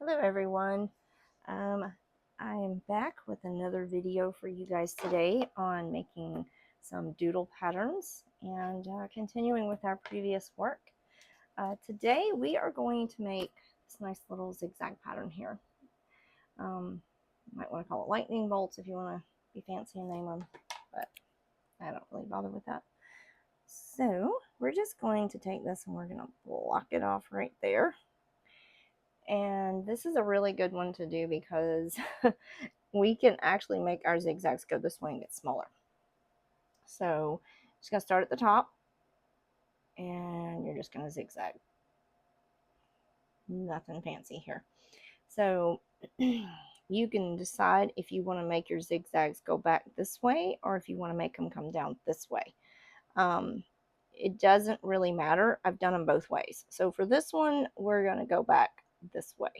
Hello everyone. I am back with another video for you guys today on making some doodle patterns and continuing with our previous work. Today we are going to make this nice little zigzag pattern here. You might want to call it lightning bolts if you want to be fancy and name them, but I don't really bother with that. So we're just going to take this and we're going to block it off right there. And this is a really good one to do because we can actually make our zigzags go this way and get smaller. So just going to start at the top and you're just going to zigzag. Nothing fancy here. So you can decide if you want to make your zigzags go back this way or if you want to make them come down this way. It doesn't really matter. I've done them both ways. So for this one, we're going to go back this way.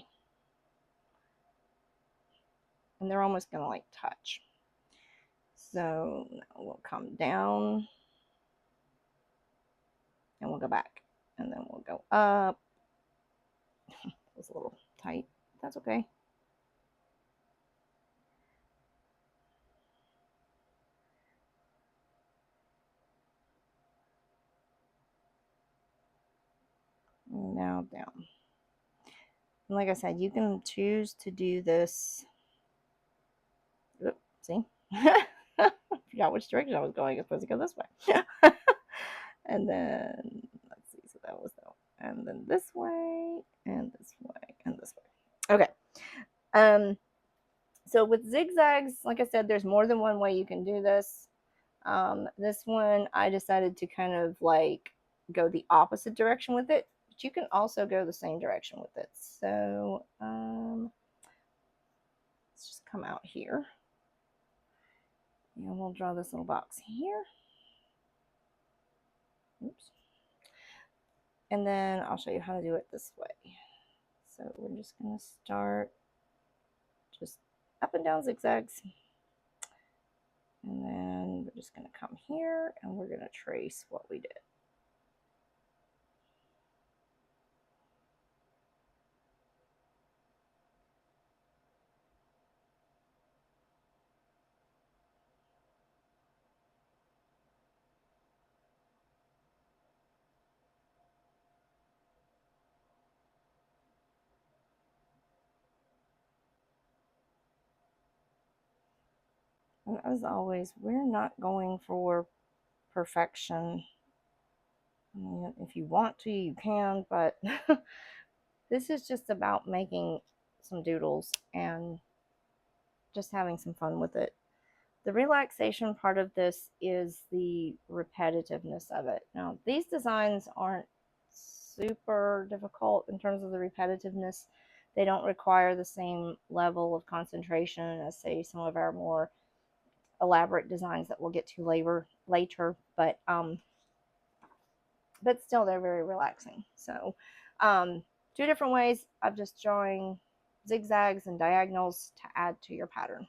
And they're almost going to like touch. So we'll come down and we'll go back and then we'll go up. It was a little tight. That's okay. And now down. And like I said, you can choose to do this. Oops, see? I forgot which direction I was going. I was supposed to go this way. And then, let's see. So that was that. And then this way, and this way, and this way. Okay. So with zigzags, like I said, there's more than one way you can do this. This one, I decided to kind of like go the opposite direction with it. But you can also go the same direction with it. So let's just come out here. And we'll draw this little box here. Oops. And then I'll show you how to do it this way. So we're just going to start just up and down zigzags. And then we're just going to come here and we're going to trace what we did. And as always, we're not going for perfection. I mean, if you want to, you can, but this is just about making some doodles and just having some fun with it. The relaxation part of this is the repetitiveness of it. Now, these designs aren't super difficult in terms of the repetitiveness. They don't require the same level of concentration as, say, some of our more elaborate designs that we'll get to later. But still, they're very relaxing. So, two different ways of just drawing zigzags and diagonals to add to your pattern.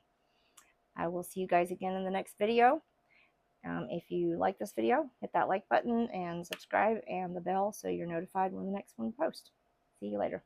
I will see you guys again in the next video. If you like this video, hit that like button and subscribe and the bell so you're notified when the next one posts. See you later.